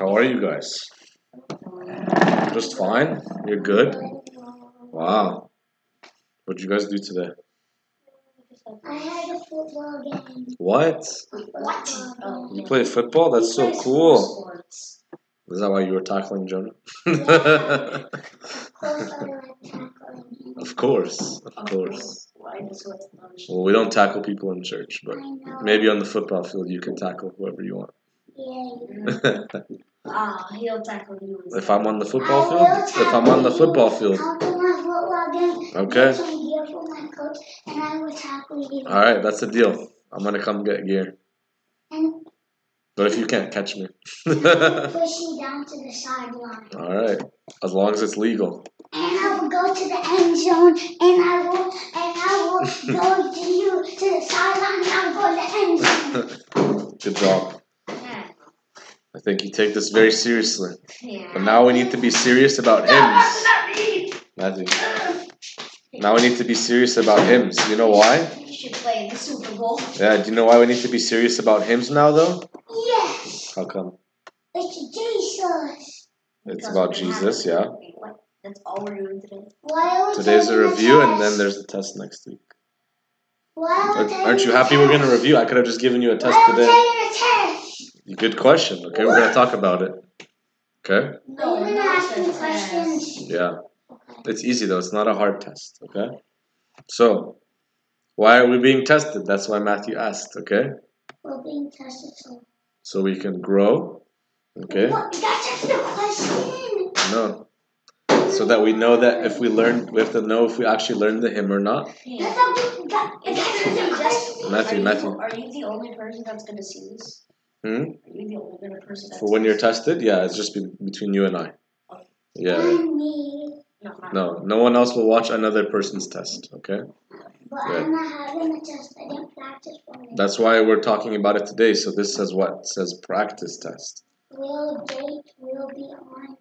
How are you guys? Just fine? You're good? Wow. What'd you guys do today? I had a football game. What? You play football? That's so cool. Is that why you were tackling Jonah? Of course, of course. Well, we don't tackle people in church, but maybe on the football field you can tackle whoever you want. He'll tackle you. If I'm on the football field? If I'm on the football field. I'll do my football game. Okay. Get some gear for my coach, and I will tackle you. Alright, that's the deal. I'm gonna come get gear. And But if you can't catch me. push you down to the sideline. Alright. As long as it's legal. And I will go to the end zone, and I will go to you to the sideline, and I will go to the end zone. Good job. I think you take this very seriously. Yeah. But now we need to be serious about hymns. Matthew. Now we need to be serious about hymns. You know why? You should play in the Super Bowl. Yeah, do you know why we need to be serious about hymns now though? Yes. How come? It's Jesus. It's about Jesus, yeah. That's all we're doing today. Why are we Today's a taking review test? and then there's the test next week. Why are we Aren't you taking happy a we're going to test? review? I could have just given you a test Why are we today. taking a test? Good question. Okay, we're going to talk about it. Okay? No, you're gonna ask me questions. Yeah. It's easy though. It's not a hard test. Okay? So, why are we being tested? That's why Matthew asked. Okay? We're being tested, So we can grow. Okay? What? That's just the question. No. So that we know that if we learn, we have to know if we actually learned the hymn or not. That's the question. Matthew. Are you the only person that's going to see this? Hmm? Are you the only other person that's For when you're tested, yeah, it's just between you and I. Yeah. And me. No one else will watch another person's test. Okay? But Yeah. I'm not having a test. I didn't practice for it. That's why we're talking about it today. So this says what? It says practice test Date will be on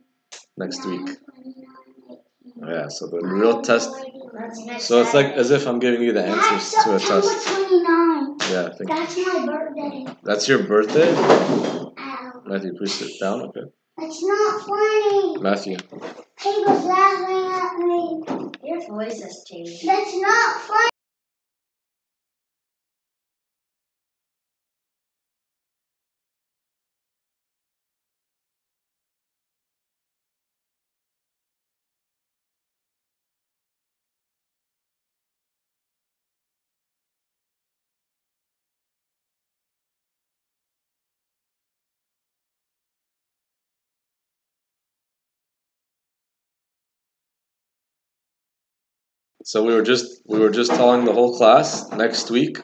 next week. 9/29/18. Yeah. So the real test. That's next So it's like Saturday. as if I'm giving you the answers That's to a September test. 29. Yeah. I think That's my birthday. that's your birthday. Ow. Matthew, please sit down. Okay. It's not funny. Matthew. He was laughing at me. Your voice has changed. That's not funny. So we were just telling the whole class next week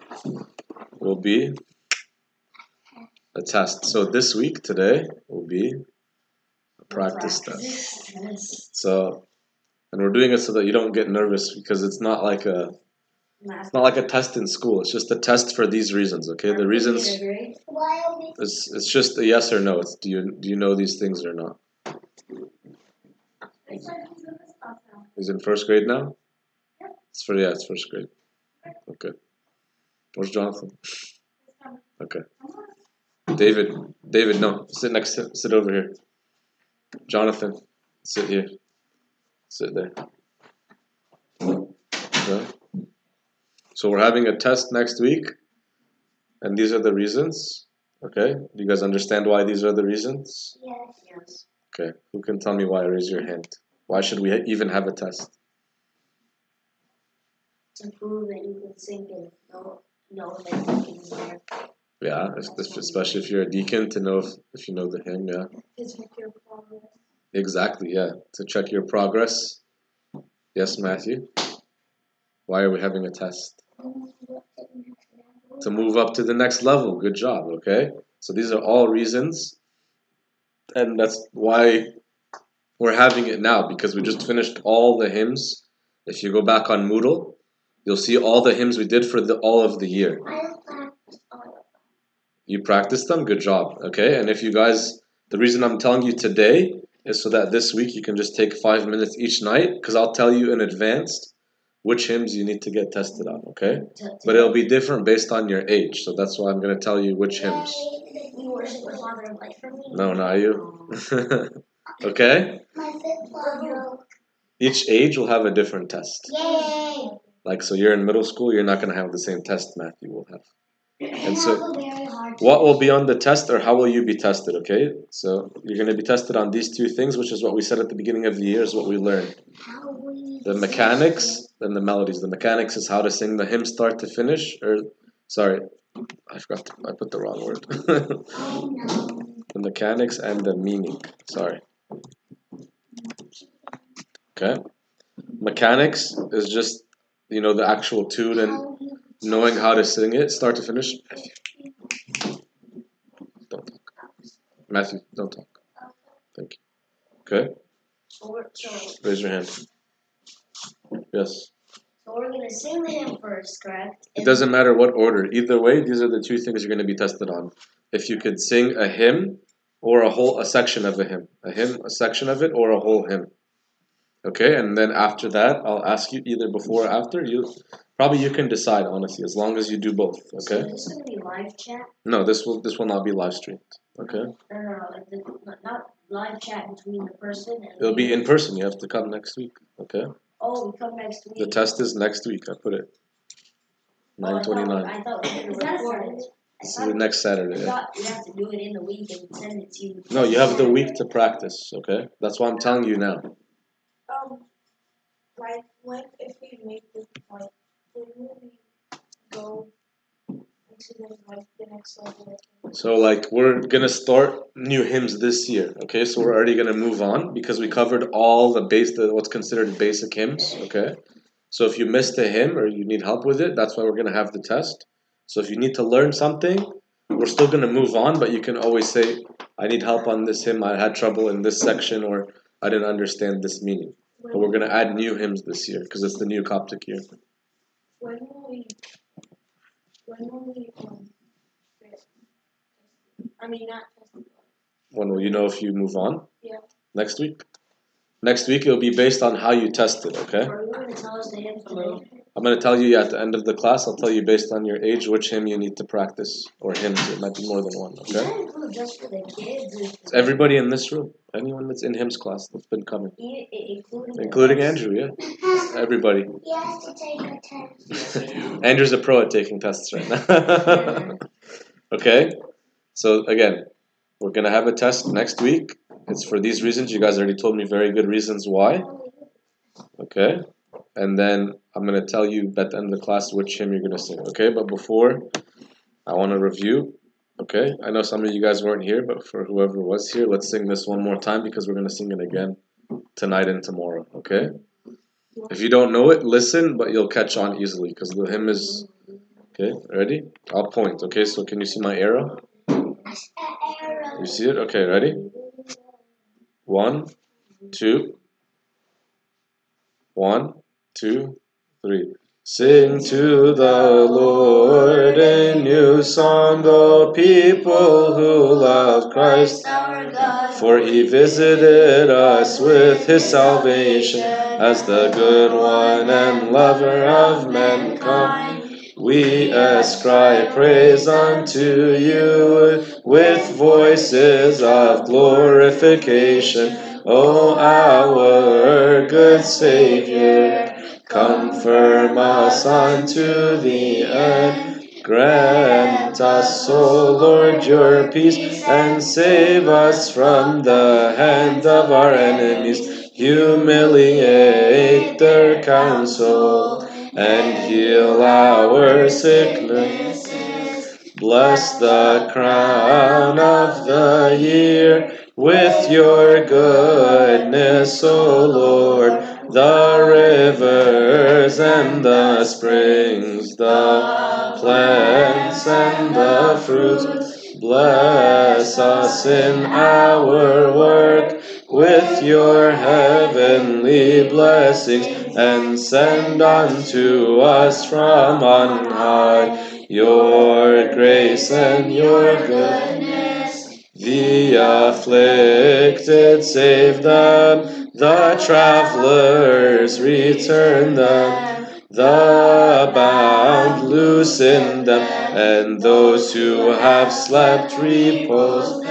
will be a test. So this week today will be a practice test. So, and we're doing it so that you don't get nervous because it's not like a test in school. It's just a test for these reasons. Okay, the reasons Why are we? it's just a yes or no. It's do you know these things or not? He's in first grade now. It's first grade. Okay. Where's Jonathan? Okay. David, no, sit over here. Jonathan, sit here. Sit there. Okay. So we're having a test next week, and these are the reasons. Okay. Do you guys understand why these are the reasons? Yes. Okay. Who can tell me why? Raise your hand. Why should we even have a test? To prove that you can sing and know that you can hear. Yeah, especially if you're a deacon, to know if you know the hymn. Yeah. To check your progress. Exactly. Yeah. To check your progress. Yes, Matthew. Why are we having a test? To move up to the next level. Good job. Okay. So these are all reasons, and that's why we're having it now, because we just finished all the hymns. If you go back on Moodle, you'll see all the hymns we did for all of the year. You practiced them? Good job. Okay, and if you guys, the reason I'm telling you today is so that this week you can just take 5 minutes each night, because I'll tell you in advance which hymns you need to get tested on, okay? But it'll be different based on your age, so that's why I'm going to tell you which hymns. You worship the Father of Light for me? No, not you. Okay? My flip-flop broke. Each age will have a different test. Yay! Like, so you're in middle school, you're not going to have the same test Matthew will have. And I so, have a very hard what will be on the test, or how will you be tested, okay? So, you're going to be tested on these two things, which is what we said at the beginning of the year, is what we learned. How we The mechanics and the melodies. The mechanics is how to sing the hymn start to finish, or, sorry, I put the wrong word. Oh no. The mechanics and the meaning, sorry. Okay? Mechanics is just, the actual tune and How you knowing how to sing it, start to finish. Don't talk. Matthew, don't talk. Thank you. Okay? So Raise your hand. Yes. we're gonna sing the hymn first, correct? It doesn't matter what order. Either way, these are the two things you're going to be tested on. If you could sing a hymn or a section of a hymn. A hymn, a section of it, or a whole hymn. Okay? And then after that, I'll ask you either before or after. You can decide, honestly, as long as you do both. So Okay? is this gonna be live chat? No, this will not be live streamed. Okay? Not live chat between the person and It'll be in person. You have to come next week. Okay? Oh, we come next week. The test is next week. I put it. 9/29. I thought we were Is that recorded. This is the next Saturday. I Yeah. thought you have to do it in the week and send it to you. No, you have the week to practice. Okay? That's why I'm telling you now. Like when if we make this point, when will we go into the next level? So like we're gonna start new hymns this year. Okay, so we're already gonna move on because we covered all what's considered basic hymns. Okay, so if you missed a hymn or you need help with it, that's why we're gonna have the test. So if you need to learn something, we're still gonna move on, but you can always say, "I need help on this hymn. I had trouble in this section, or I didn't understand this meaning." But we're gonna add new hymns this year because it's the new Coptic year. When will we get- I mean not tested. When will you know if you move on? Yeah. Next week. Next week it'll be based on how you tested. Okay. Are you gonna tell us the hymn today? I'm going to tell you at the end of the class, I'll tell you based on your age which hymn you need to practice, or hymns, it might be more than one, Is that okay? include just for the kids? It's everybody in this room, anyone that's in hymns class that's been coming, including adults? Andrew, yeah? Everybody. He has to take a test. Andrew's a pro at taking tests right now. Okay? So again, we're going to have a test next week. It's for these reasons. You guys already told me very good reasons why. Okay? And then I'm going to tell you at the end of the class which hymn you're going to sing, okay? But before, I want to review, okay? I know some of you guys weren't here, but for whoever was here, let's sing this one more time because we're going to sing it again tonight and tomorrow, okay? If you don't know it, listen, but you'll catch on easily because the hymn is... Okay, ready? I'll point, okay? So can you see my arrow? You see it? Okay, ready? 1, 2... 1, 2, 3. Sing to the Lord a new song, O people who love Christ, Our God, for he visited us with his salvation as the good one and lover of mankind. We ascribe praise unto you with voices of glorification, O our good Savior. Confirm us unto the end. Grant us, O Lord, your peace, and save us from the hand of our enemies. Humiliate their counsel, and heal our sicknesses. Bless the crown of the year with your goodness, O Lord, the rivers and the springs, the plants and the fruits. Bless us in our work with your heavenly blessings, and send unto us from on high your grace and your goodness. The afflicted save them, the travelers return them, the bound loosen them, and those who have slept repose.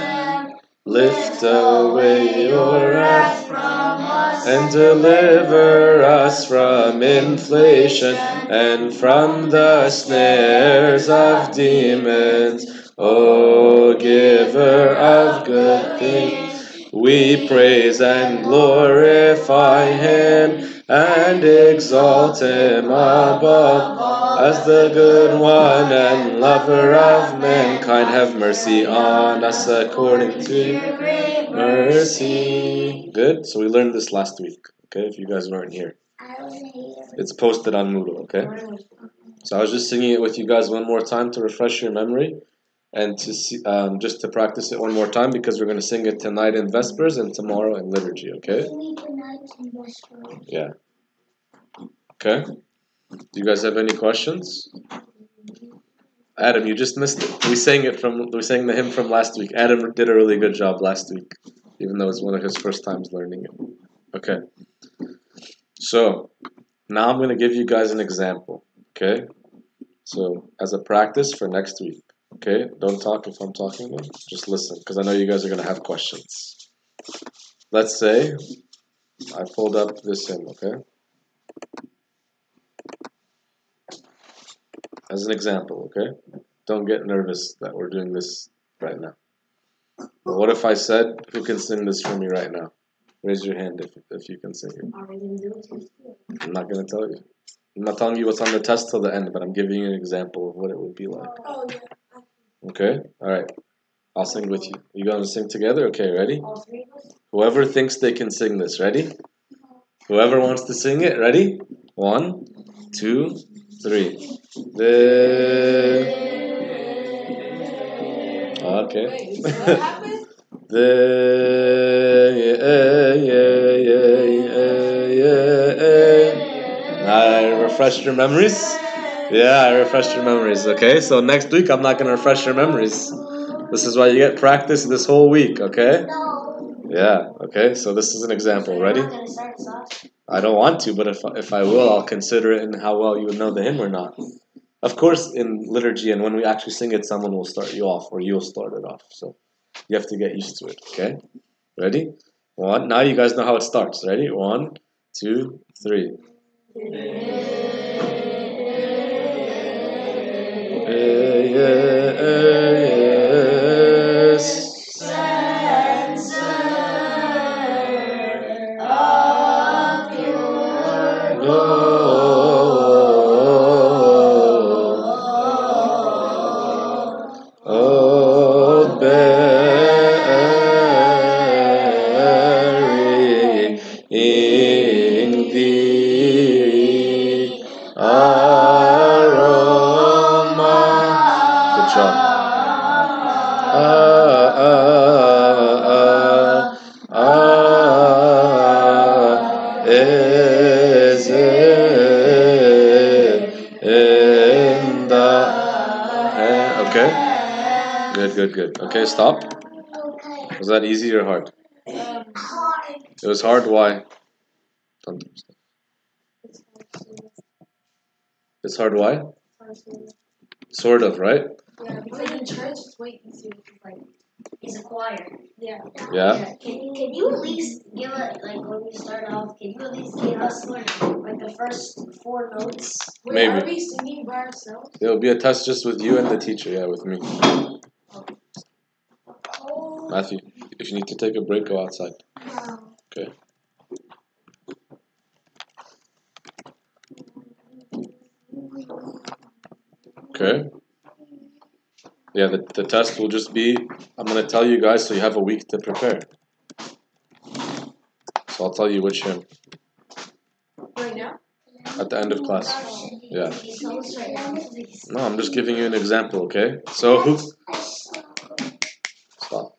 Lift away your wrath from us, and deliver us from inflation and from the snares of demons. O giver of good things, we praise and glorify him and exalt him above. As the good one and lover of mankind, have mercy on us according to your great mercy. Good. So we learned this last week. Okay, if you guys weren't here, I wasn't here. it's posted on Moodle. Okay. So I was just singing it with you guys one more time to refresh your memory, and to see, just to practice it one more time because we're going to sing it tonight in Vespers and tomorrow in liturgy. Okay. Yeah. Okay. Do you guys have any questions? Adam, you just missed it. We sang the hymn from last week. Adam did a really good job last week, even though it's one of his first times learning it. Okay. So now I'm going to give you guys an example. Okay. So as a practice for next week. Okay. Don't talk if I'm talking though. Just listen, because I know you guys are going to have questions. Let's say I pulled up this hymn. Okay. As an example, okay? Don't get nervous that we're doing this right now. But what if I said, who can sing this for me right now? Raise your hand if you can sing it. I'm not going to tell you. I'm not telling you what's on the test till the end, but I'm giving you an example of what it would be like. Oh, yeah. Okay? Alright. I'll sing with you. You going to sing together? Okay, ready? All three of us? Whoever thinks they can sing this, ready? Whoever wants to sing it, ready? 1, 2, 3. Okay. Wait, what happened? I refreshed your memories? Yeah, I refreshed your memories. Okay, so next week I'm not going to refresh your memories. This is why you get practice this whole week, okay? Yeah, okay, so this is an example. Ready? You're not gonna start us off? I don't want to, but if I will, I'll consider it in how well you would know the hymn or not. Of course, in liturgy and when we actually sing it, someone will start you off or you'll start it off. So you have to get used to it, okay? Ready? 1. Now you guys know how it starts. Ready? 1, 2, 3. Good. Okay, stop. Was that easy or hard? It was hard. Why? It's hard. Why? Sort of, right? Yeah, because in church it's way easier. Like, It's a choir. yeah. Yeah. Can you at least give it, like, when we start off, can you at least give us, like the first 4 notes? Wait, Maybe. are we singing by ourselves? It'll be a test just with you and the teacher. Yeah, with me. Matthew, if you need to take a break, go outside. Okay. Okay. Yeah, the test will just be, I'm going to tell you guys so you have a week to prepare. So I'll tell you which hymn. Right now? At the end of class. Yeah. Can you tell us right now? No, I'm just giving you an example, okay? So who... Stop.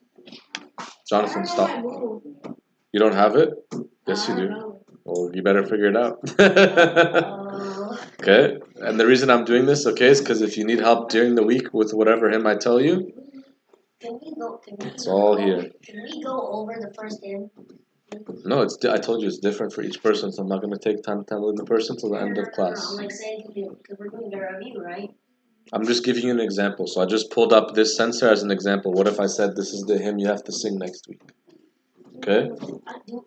Jonathan, stop. You don't have it? Yes, you do. Well, you better figure it out. Okay? And the reason I'm doing this, okay, is because if you need help during the week with whatever hymn I tell you, Can we it's all here. Can we go over the first hymn? No, I told you it's different for each person, so I'm not going to take time telling the person till the end of class. I'm like saying because we're doing a review, right? I'm just giving you an example. So I just pulled up this sensor as an example. What if I said this is the hymn you have to sing next week? Okay?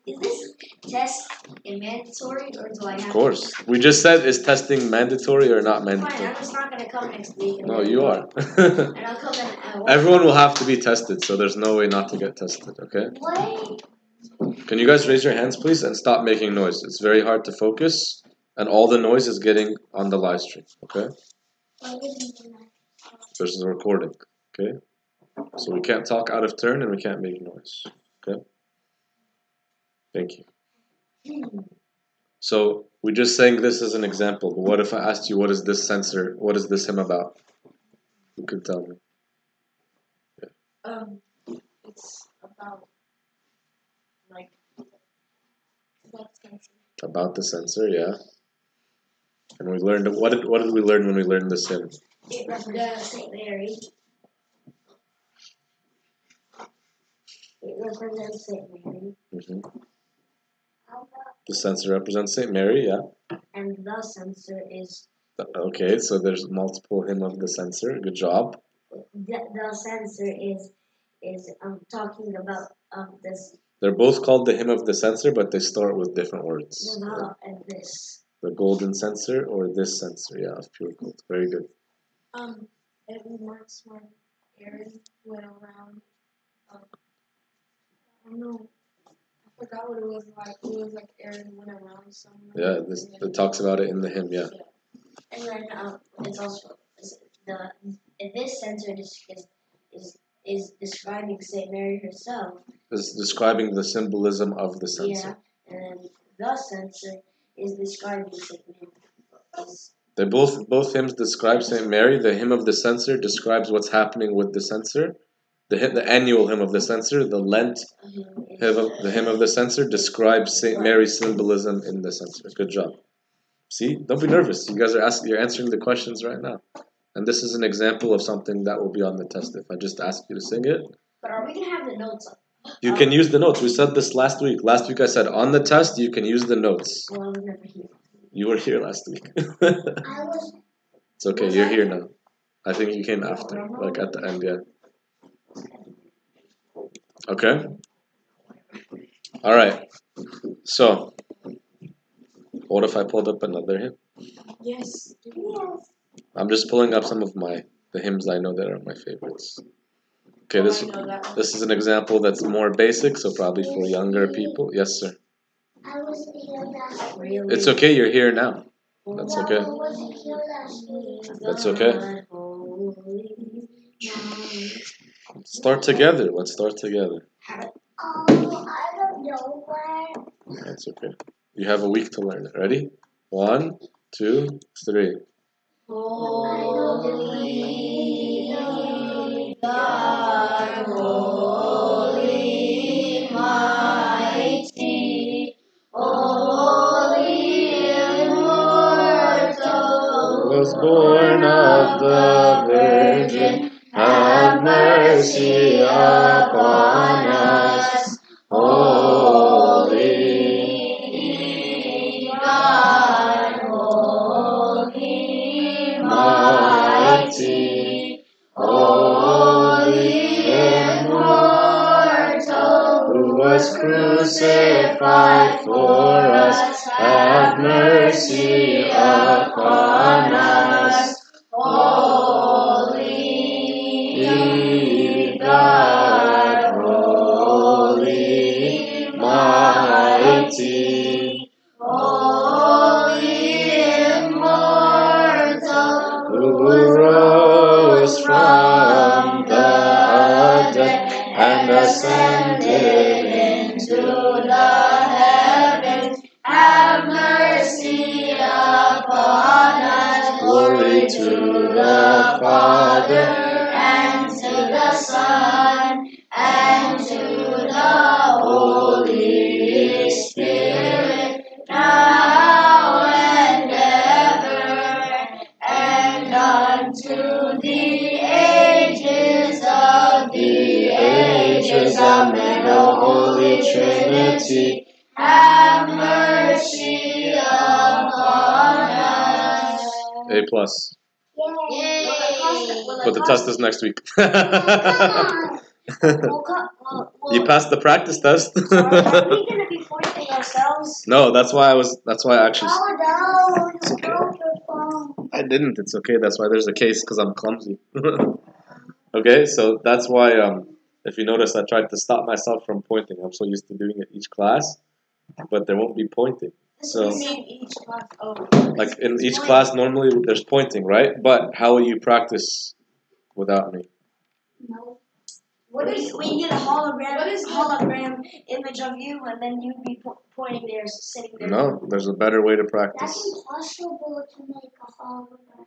Is this test mandatory or do I have? Of course. We just said, is testing mandatory or not Fine, mandatory? I'm just not gonna come next week. No, you are. And I'll come in. Everyone will have to be tested, so there's no way not to get tested, okay? Wait. Can you guys raise your hands, please, and stop making noise? It's very hard to focus, and all the noise is getting on the live stream, okay? There's a recording, okay? So we can't talk out of turn and we can't make noise, okay? Thank you. So we just saying this as an example, but what if I asked you, what is this sensor, what is this hymn about? Who could tell me? It's about like that sensor. About the sensor, yeah. And we learned, what did we learn when we learned this hymn? It represents Saint Mary. It represents Saint Mary. Mm-hmm. The sensor represents Saint Mary, yeah. And the sensor is. Okay, so there's multiple hymn of the sensor. Good job. The sensor is talking about this. They're both called the hymn of the sensor, but they start with different words. And this. The golden censer or this censer, yeah, of pure gold. Very good. It remarks when Aaron went around. I don't know. I forgot what it was like. It was like Aaron went around somewhere. Yeah, it talks about it in the hymn, yeah. And then it's also this sensor is describing Saint Mary herself. It's describing the symbolism of the sensor. Yeah, and the sensor is describing Saint Mary. They both hymns describe Saint Mary. The hymn of the censer describes what's happening with the censer. The annual hymn of the censer, the Lent the hymn of the censer describes Saint Mary's symbolism in the censer. Good job. See, don't be nervous. You guys you're answering the questions right now. And this is an example of something that will be on the test if I just ask you to sing it. But are we gonna have the notes up? You can use the notes. We said this last week. Last week I said on the test you can use the notes. Well, I was never here. You were here last week. I was. It's okay, you're here now. I think you came after, like at the end, yeah. Okay? Alright. So, what if I pulled up another hymn? Yes. I'm just pulling up some of the hymns I know that are my favorites. Okay, this is an example that's more basic, so probably for younger people. Yes, sir. I wasn't here last week. Really? It's okay, you're here now. That's I okay. wasn't here last week. That's okay. Start together. Let's start together. I don't know where. That's okay. You have a week to learn it. Ready? 1, 2, 3. Holy God, holy, mighty, holy, immortal, Was born of the Virgin, have mercy upon us. Holy God, holy, mighty, holy, immortal, who was crucified for us, have mercy upon us. Holy God, holy, mighty, holy, immortal, who rose from the dead and ascended into the heavens, have mercy upon us. Glory to the Father, and to the Son, and to the Holy Spirit, now and ever, and unto the ages of the ages. praise, amen, O Holy Trinity. Have mercy upon us. A plus. Yay! But the test is next week. Come You passed the practice test. Are we gonna be pointing ourselves? No, that's why I actually. Oh no, It's you okay. broke your phone. I didn't. It's okay. That's why there's a case, because I'm clumsy. Okay, so that's why if you notice, I tried to stop myself from pointing. I'm so used to doing it each class, but there won't be pointing. So, You mean each class? Oh. like in each class, normally there's pointing, right? But how will you practice without me? No. What if we get a hologram image of you, and then you'd be pointing there, sitting there? No, there's a better way to That's practice. impossible to make a hologram.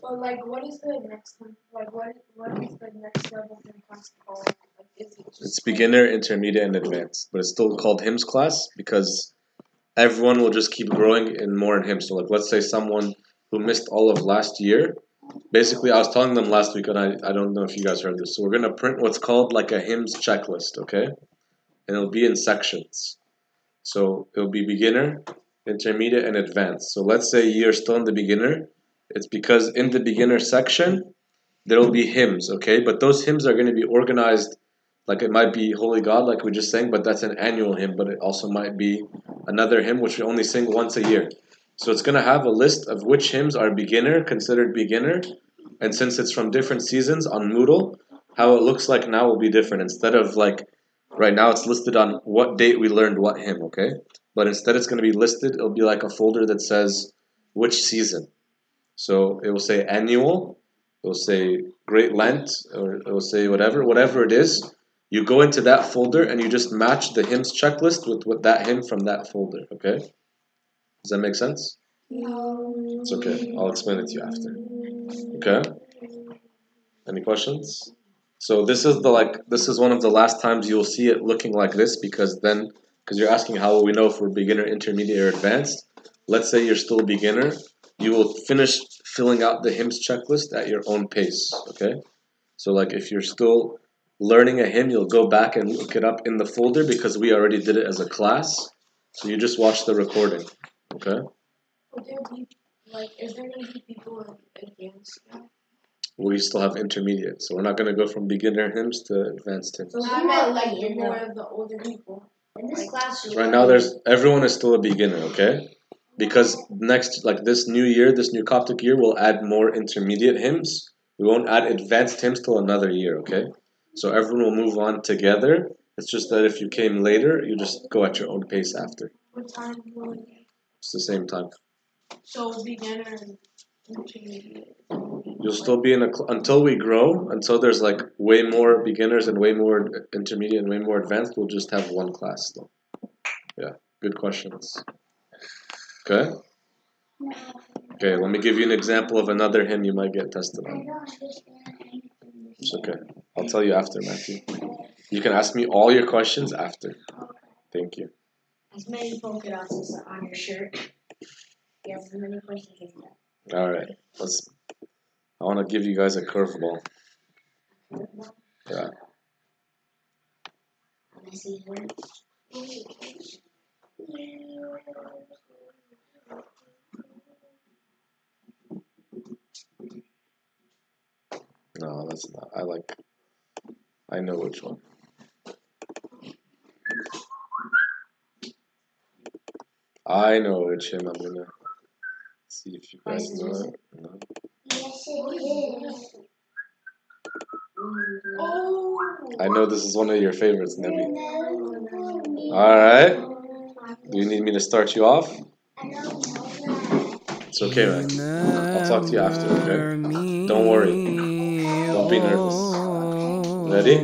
But like, what is the next one? Like, what is the next level in class called? Like, is it just It's beginner, intermediate, and advanced, but it's still called hymns class because everyone will just keep growing in more in hymns. So, like, let's say someone who missed all of last year. Basically, I was telling them last week, and I don't know if you guys heard this. So we're gonna print what's called like a hymns checklist, okay? And it'll be in sections. So it'll be beginner, intermediate, and advanced. So let's say you're still in the beginner. It's because in the beginner section there will be hymns, okay? But those hymns are going to be organized, like it might be Holy God, like we just sang, but that's an annual hymn. But it also might be another hymn which we only sing once a year. So it's going to have a list of which hymns are beginner, considered beginner, and since it's from different seasons on Moodle, how it looks like now will be different. Instead of like right now, it's listed on what date we learned what hymn, okay? But instead, it's going to be listed. It'll be like a folder that says which season. So it will say annual, it will say Great Lent, or it will say whatever it is. You go into that folder and you just match the hymns checklist with that hymn from that folder, okay? Does that make sense? It's okay. I'll explain it to you after. Okay? Any questions? So this is one of the last times you'll see it looking like this because you're asking how will we know if we're beginner, intermediate, or advanced. Let's say you're still a beginner. You will finish filling out the hymns checklist at your own pace, okay? So like if you're still learning a hymn, you'll go back and look it up in the folder because we already did it as a class. So you just watch the recording, okay? Would there be, like, is there going to be people in advanced now? We still have intermediate, so we're not going to go from beginner hymns to advanced hymns. So I meant, like, the more of the older people. In this class, Right now, everyone is still a beginner, okay? Because next, like this new year, this new Coptic year, we'll add more intermediate hymns. We won't add advanced hymns till another year, okay? So everyone will move on together. It's just that if you came later, you just go at your own pace after. What time will it be? It's the same time. So beginner and intermediate. You'll still be until we grow, until there's like way more beginners and way more intermediate and way more advanced, we'll just have one class still. Yeah, good questions. Okay? Okay, let me give you an example of another hymn you might get tested I on. don't understand anything. It's okay. I'll tell you after, Matthew. You can ask me all your questions after. Thank you. as many polka dots as on your shirt. You have as many questions as that. All right. I want to give you guys a curveball. Yeah. Let me see here. No, that's not. I know which one. I know which hymn I'm gonna see if you guys know it. No. Yes, it is. Oh! I know this is one of your favorites, Nemi. Remember me. Alright. Do you need me to start you off? I don't know that. It's okay, man. I'll talk to you after, okay? Don't worry. Don't be nervous. Ready?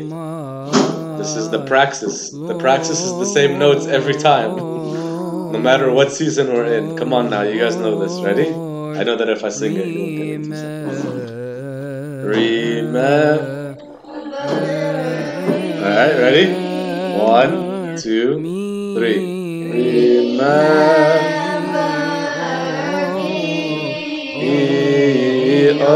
This is the praxis. The praxis is the same notes every time. No matter what season we're in. Come on now, you guys know this. Ready? I know that if I sing it, you'll get into it. Remember. Alright, ready? 1, 2, 3. Remember me, oh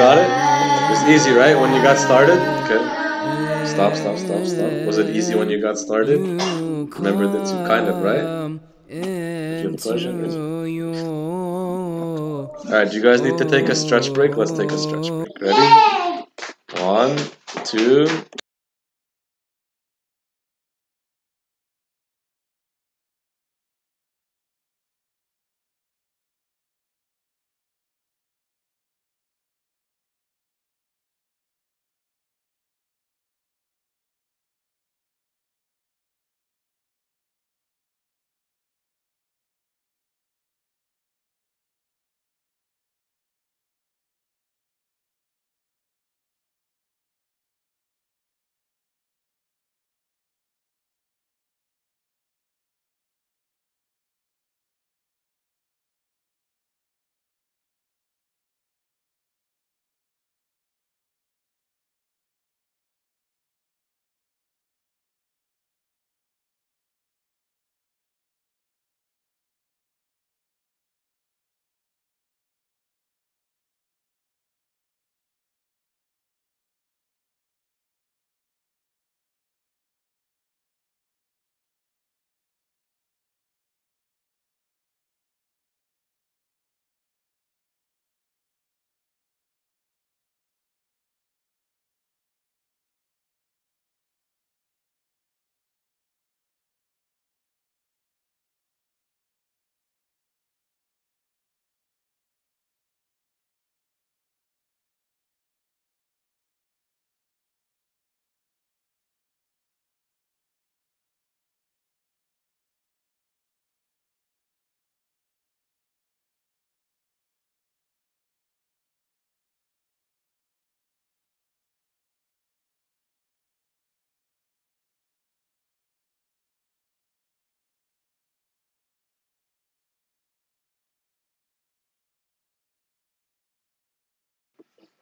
got it? It was easy, right? When you got started? Okay. Stop. Was it easy when you got started? Remember the two, kind of, right? Feel the pleasure. Alright, do you guys need to take a stretch break? Let's take a stretch break. Ready? Yay! 1, 2.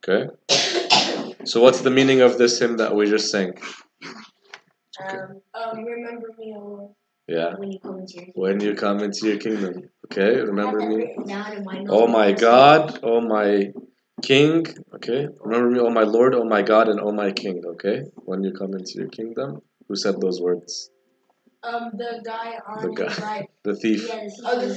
Okay. So what's the meaning of this hymn that we just sang? Remember me, O Lord. Yeah. When you come into your kingdom. When you come into your kingdom. Okay, remember me. Down in my Oh my God, oh my King. Okay, remember me, oh my Lord, oh my God, and oh my King. Okay, when you come into your kingdom. Who said those words? The guy on The guy. his right. The thief. Yeah, the thief. Oh, the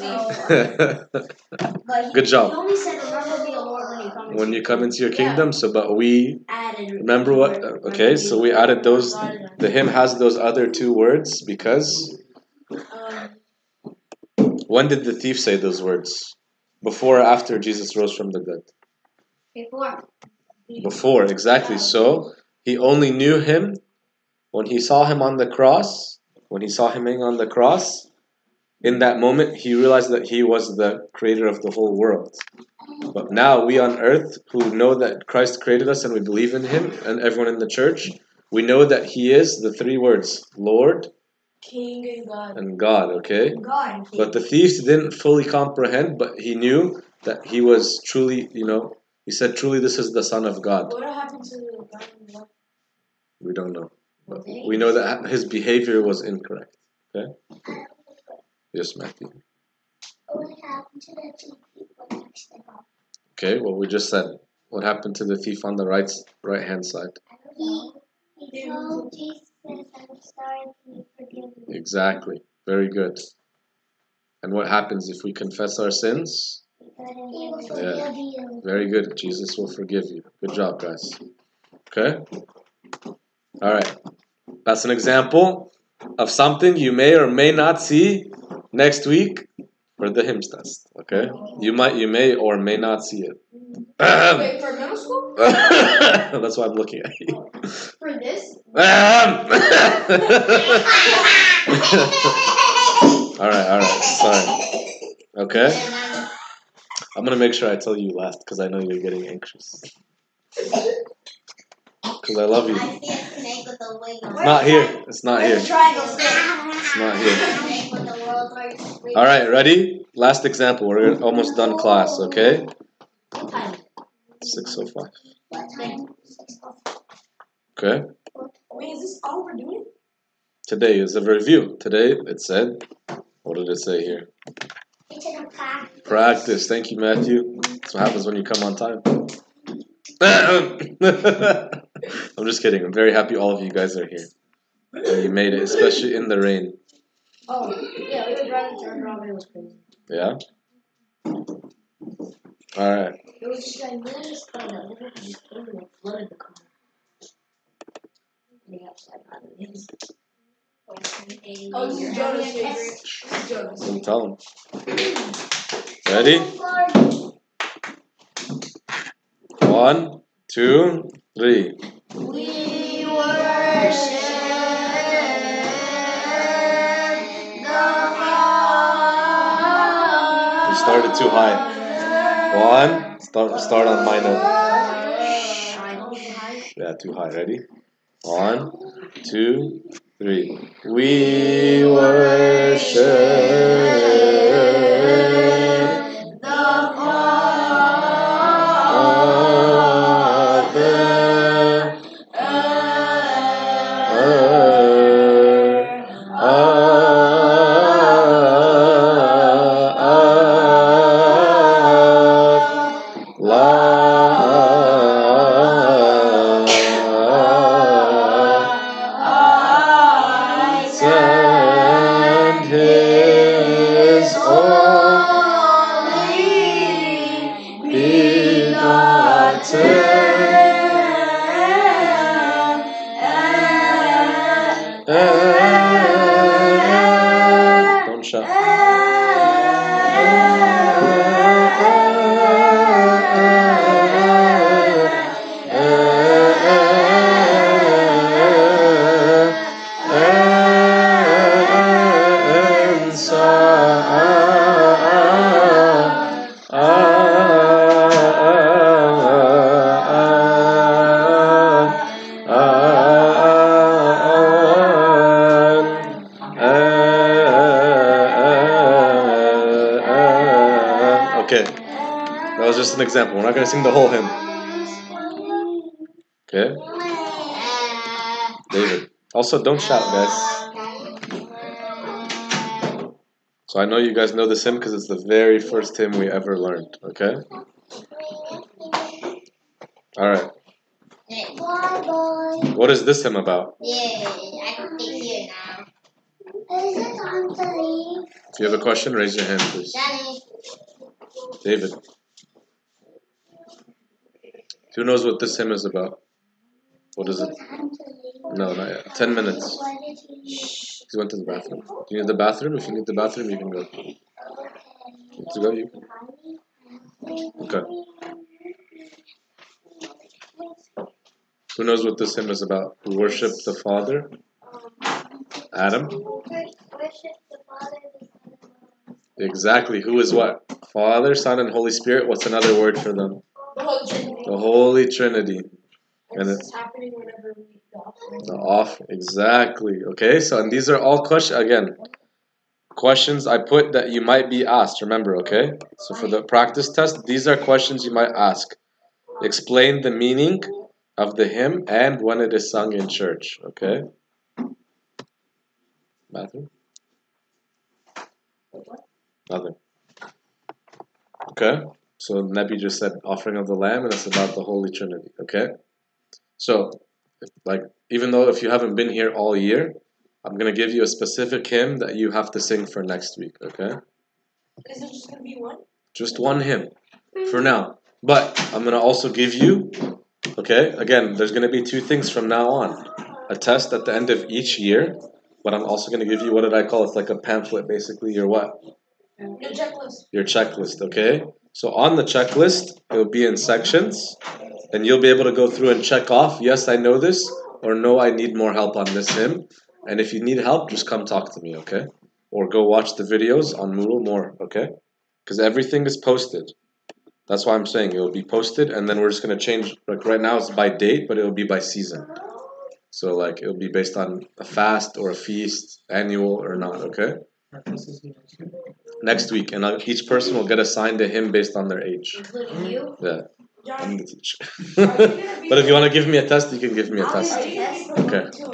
thief. But Good job. He only said, remember me, O Lord, when you come into When you come into your Yeah. kingdom. So, but we added. remember what? Okay, so we added those. The hymn has those other two words because. When did the thief say those words? Before or after Jesus rose from the dead? Before. Before, exactly. So he only knew him when he saw him on the cross. When he saw him hanging on the cross, in that moment he realized that he was the creator of the whole world. But now we on earth who know that Christ created us and we believe in him, and everyone in the church, we know that he is the three words, Lord, King and God. and God, okay? God. But the thief didn't fully comprehend, but he knew that he was truly, he said, truly this is the Son of God. What happened to the guy on the left? We don't know. But we know that his behavior was incorrect. Okay? Yes, Matthew. What happened to the two people next to him? Okay, well, we just said, what happened to the thief on the right hand side? He told Jesus, I'm sorry, can you forgive me? Exactly. Very good. And what happens if we confess our sins? He will forgive you. Very good. Jesus will forgive you. Good job, guys. Okay? All right. That's an example of something you may or may not see next week for the hymns test. Okay? You may or may not see it. Wait, for middle school? That's why I'm looking at you. For this? All right. Sorry. Okay? I'm going to make sure I tell you last because I know you're getting anxious. Because I love you. I see a snake with a wing on. It's not here. It's not here. Where's the triangle snake? It's not here. Snake with the world's largest wing. All right, ready? Last example. We're almost done class, okay? What time? 6:05. What time? Okay? Wait, is this all we're doing? Today is a review. Today it said, what did it say here? It's in a practice. Practice. Thank you, Matthew. That's what happens when you come on time. I'm just kidding. I'm very happy all of you guys are here. And you made it, especially in the rain. Oh, yeah, we were driving to Underground. It was crazy. Yeah? Alright. It was just ginormous cloud that literally just came and flooded the car. And they upside down the things. Oh, this is Jonah's favorite. This is Jonah's. Don't tell him. Ready? 1, 2, 3. We worship the Father. You started too high. 1. Start on my note. Yeah, too high. Ready? 1, 2, 3. We worship the Father. And His only begotten. Don't shout. Okay, that was just an example. We're not going to sing the whole hymn. Okay? David. Also, don't shout, guys. So I know you guys know this hymn because it's the very first hymn we ever learned. Okay? Alright. What is this hymn about? Yeah, I can stay here now. Is it time to leave? If you have a question, raise your hand, please. Daddy. David. Who knows what this hymn is about? What is it? Time to leave. No, not yet. 10 minutes. Why did he? He went to the bathroom. Do you need the bathroom? If you need the bathroom, you can go. To go, you can. Okay. Who knows what this hymn is about? Who worship the Father? Adam? Worship the Father, the Son, and the Holy Exactly. Who is what? Father, Son, and Holy Spirit. What's another word for them? The Holy Trinity. The Holy Trinity. And It's happening whenever we go. the off. Exactly. Okay, so and these are all questions I put that you might be asked. Remember, okay? So for the practice test, these are questions you might ask. Explain the meaning of the hymn and when it is sung in church. Okay? Bathroom? Nothing. Okay? So Nebi just said offering of the lamb, and it's about the Holy Trinity. Okay? So, even though if you haven't been here all year, I'm gonna give you a specific hymn that you have to sing for next week. Okay? Is it just going to be one? Just one hymn for now. But I'm gonna also give you. Okay? Again, there's gonna be two things from now on: a test at the end of each year. But I'm also gonna give you, what did I call it? It's like a pamphlet, basically. Your what? Your checklist. Your checklist, okay? So on the checklist, it'll be in sections, and you'll be able to go through and check off, yes, I know this, or no, I need more help on this hymn. And if you need help, just come talk to me, okay? Or go watch the videos on Moodle more, okay? Because everything is posted. That's why I'm saying it'll be posted, and then we're just going to change, like right now it's by date, but it'll be by season. So like it'll be based on a fast or a feast, annual or not, okay? Next week, and each person will get assigned a hymn based on their age. Including you? Yeah, John, I'm the teacher. are you gonna be But if you want to give me a test, you can give me a I'll test. be Okay. until